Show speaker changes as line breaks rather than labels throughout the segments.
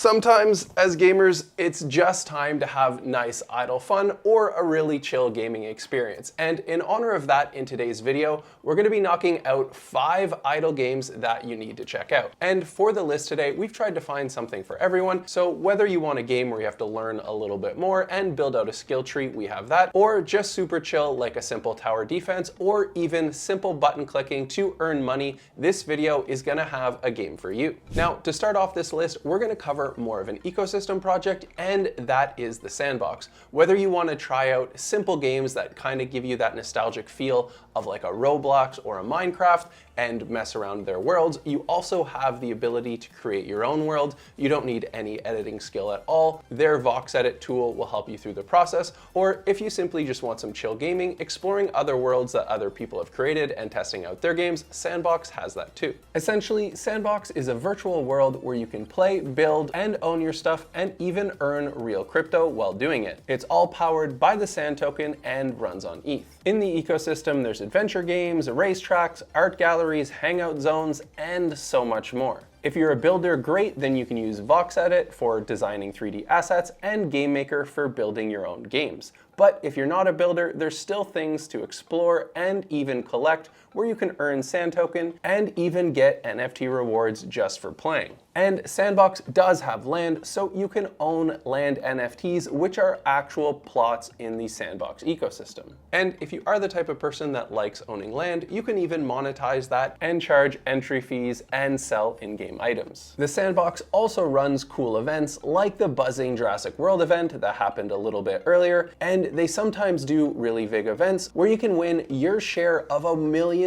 Sometimes, as gamers, it's just time to have nice idle fun or a really chill gaming experience. And in honor of that, in today's video, we're going to be knocking out 5 idle games that you need to check out. And for the list today, we've tried to find something for everyone. So whether you want a game where you have to learn a little bit more and build out a skill tree, we have that, or just super chill like a simple tower defense, or even simple button clicking to earn money, this video is going to have a game for you. Now, to start off this list, we're going to cover more of an ecosystem project, and that is the Sandbox. Whether you want to try out simple games that kind of give you that nostalgic feel of like a Roblox or a Minecraft and mess around their worlds, you also have the ability to create your own world. You don't need any editing skill at all. Their Vox Edit tool will help you through the process, or if you simply just want some chill gaming, exploring other worlds that other people have created and testing out their games, Sandbox has that too. Essentially, Sandbox is a virtual world where you can play, build, and own your stuff, and even earn real crypto while doing it. It's all powered by the Sand token and runs on ETH. In the ecosystem, there's adventure games, racetracks, art galleries, hangout zones, and so much more. If you're a builder, great, then you can use Vox Edit for designing 3D assets and Game Maker for building your own games. But if you're not a builder, there's still things to explore and even collect where you can earn Sand token and even get NFT rewards just for playing. And Sandbox does have land, so you can own land NFTs, which are actual plots in the Sandbox ecosystem. And if you are the type of person that likes owning land, you can even monetize that and charge entry fees and sell in-game items. The Sandbox also runs cool events like the buzzing Jurassic World event that happened a little bit earlier, and they sometimes do really big events where you can win your share of $1 million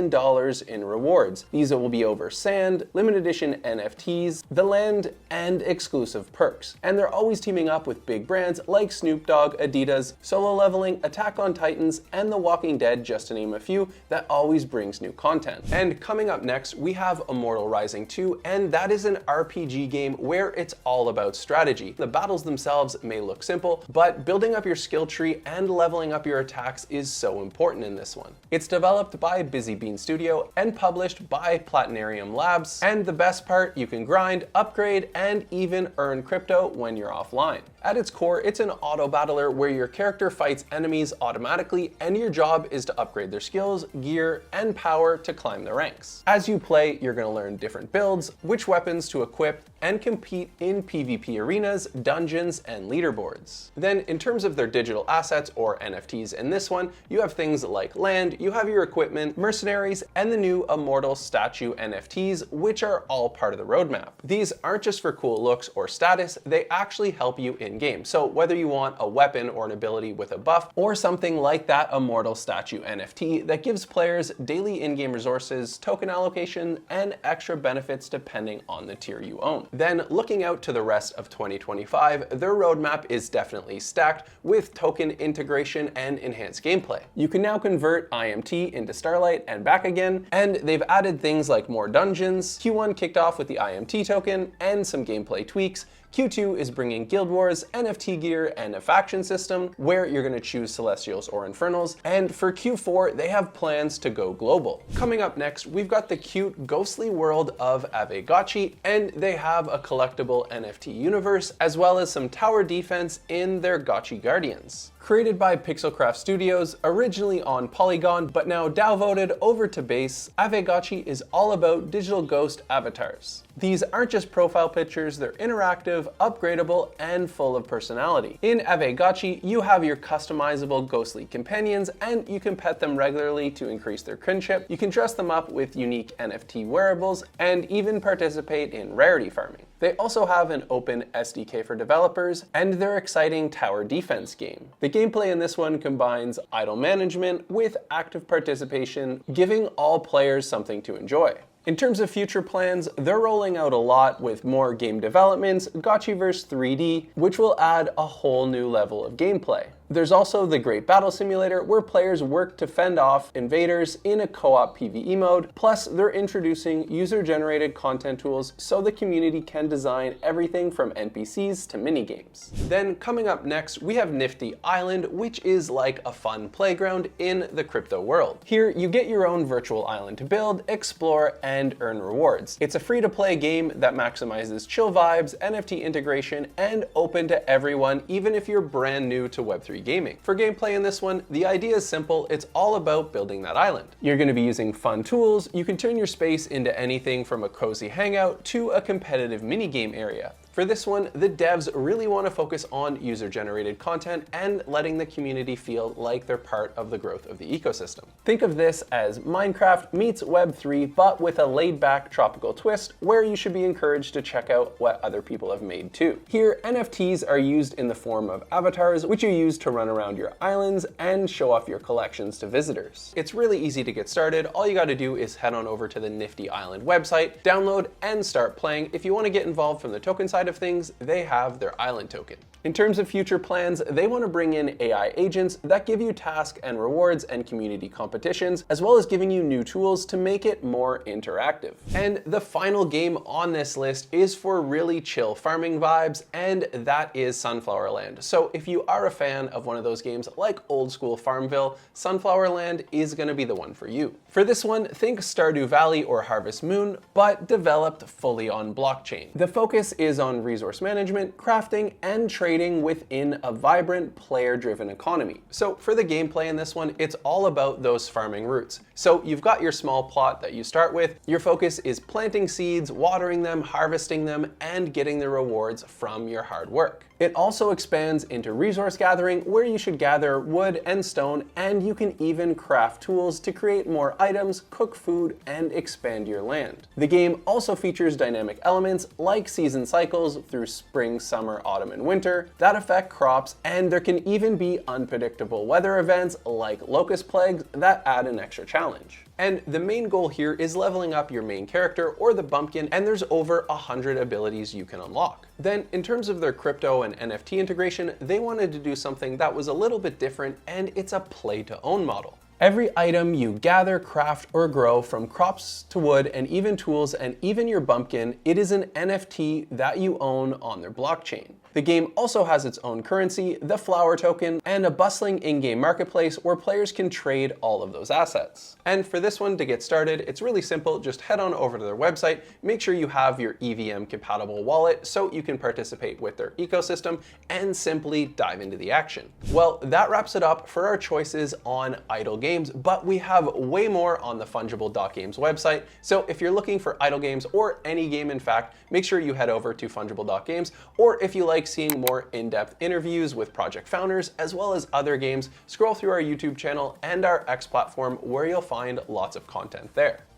in rewards. These will be over sand, limited edition NFTs, the land, and exclusive perks. And they're always teaming up with big brands like Snoop Dogg, Adidas, Solo Leveling, Attack on Titans, and The Walking Dead, just to name a few, that always brings new content. And coming up next, we have Immortal Rising 2, and that is an RPG game where it's all about strategy. The battles themselves may look simple, but building up your skill tree and leveling up your attacks is so important in this one. It's developed by Busy Bean Studio and published by Platinarium Labs, and the best part, you can grind, upgrade, and even earn crypto when you're offline. At its core, it's an auto battler where your character fights enemies automatically, and your job is to upgrade their skills, gear, and power to climb the ranks. As you play, you're going to learn different builds, which weapons to equip, and compete in PvP arenas, dungeons, and leaderboards. Then, in terms of their digital assets or NFTs in this one, you have things like land, you have your equipment, mercenaries, and the new Immortal statue NFTs, which are all part of the roadmap. These aren't just for cool looks or status, they actually help you in-game. So whether you want a weapon or an ability with a buff, or something like that Immortal statue NFT that gives players daily in-game resources, token allocation, and extra benefits depending on the tier you own. Then looking out to the rest of 2025, their roadmap is definitely stacked with token integration and enhanced gameplay. You can now convert IMT into Starlight and back again, and they've added things like more dungeons. Q1 kicked off with the IMT token and some gameplay tweaks. Q2 is bringing Guild Wars, NFT gear, and a faction system where you're going to choose Celestials or Infernals. And for Q4, they have plans to go global. Coming up next, we've got the cute ghostly world of Aavegotchi, and they have a collectible NFT universe, as well as some tower defense in their Gotchi Guardians. Created by Pixelcraft Studios, originally on Polygon, but now downvoted over to Base, Aavegotchi is all about digital ghost avatars. These aren't just profile pictures, they're interactive, upgradable, and full of personality. In Aavegotchi, you have your customizable ghostly companions, and you can pet them regularly to increase their kinship. You can dress them up with unique NFT wearables, and even participate in rarity farming. They also have an open SDK for developers and their exciting tower defense game. The gameplay in this one combines idle management with active participation, giving all players something to enjoy. In terms of future plans, they're rolling out a lot with more game developments, Gotchiverse 3D, which will add a whole new level of gameplay. There's also the Great Battle Simulator, where players work to fend off invaders in a co-op PvE mode. Plus, they're introducing user-generated content tools so the community can design everything from NPCs to minigames. Then coming up next, we have Nifty Island, which is like a fun playground in the crypto world. Here, you get your own virtual island to build, explore, and earn rewards. It's a free-to-play game that maximizes chill vibes, NFT integration, and open to everyone, even if you're brand new to Web3 gaming. For gameplay in this one, the idea is simple. It's all about building that island. You're going to be using fun tools. You can turn your space into anything from a cozy hangout to a competitive minigame area. For this one, the devs really want to focus on user-generated content and letting the community feel like they're part of the growth of the ecosystem. Think of this as Minecraft meets Web3, but with a laid-back tropical twist where you should be encouraged to check out what other people have made too. Here, NFTs are used in the form of avatars, which you use to run around your islands and show off your collections to visitors. It's really easy to get started. All you got to do is head on over to the Nifty Island website, download, and start playing. If you want to get involved from the token side of things, they have their island token. In terms of future plans, they want to bring in AI agents that give you tasks and rewards and community competitions, as well as giving you new tools to make it more interactive. And the final game on this list is for really chill farming vibes, and that is Sunflower Land. So if you are a fan of one of those games like old school Farmville, Sunflower Land is going to be the one for you. For this one, think Stardew Valley or Harvest Moon, but developed fully on blockchain. The focus is on resource management, crafting, and trading within a vibrant player-driven economy. So for the gameplay in this one, it's all about those farming routes. So you've got your small plot that you start with. Your focus is planting seeds, watering them, harvesting them, and getting the rewards from your hard work. It also expands into resource gathering, where you should gather wood and stone, and you can even craft tools to create more items, cook food, and expand your land. The game also features dynamic elements like season cycles through spring, summer, autumn, and winter that affect crops, and there can even be unpredictable weather events like locust plagues that add an extra challenge. And the main goal here is leveling up your main character or the bumpkin, and there's over 100 abilities you can unlock. Then in terms of their crypto and NFT integration, they wanted to do something that was a little bit different, and it's a play to own model. Every item you gather, craft, or grow, from crops to wood and even tools and even your bumpkin, it is an NFT that you own on their blockchain. The game also has its own currency, the flower token, and a bustling in-game marketplace where players can trade all of those assets. And for this one, to get started, it's really simple. Just head on over to their website, make sure you have your EVM compatible wallet so you can participate with their ecosystem, and simply dive into the action. Well, that wraps it up for our choices on idle games, but we have way more on the Funjible Games website. So if you're looking for idle games or any game in fact, make sure you head over to Funjible Games, or if you like seeing more in-depth interviews with project founders as well as other games, scroll through our YouTube channel and our X platform, where you'll find lots of content there.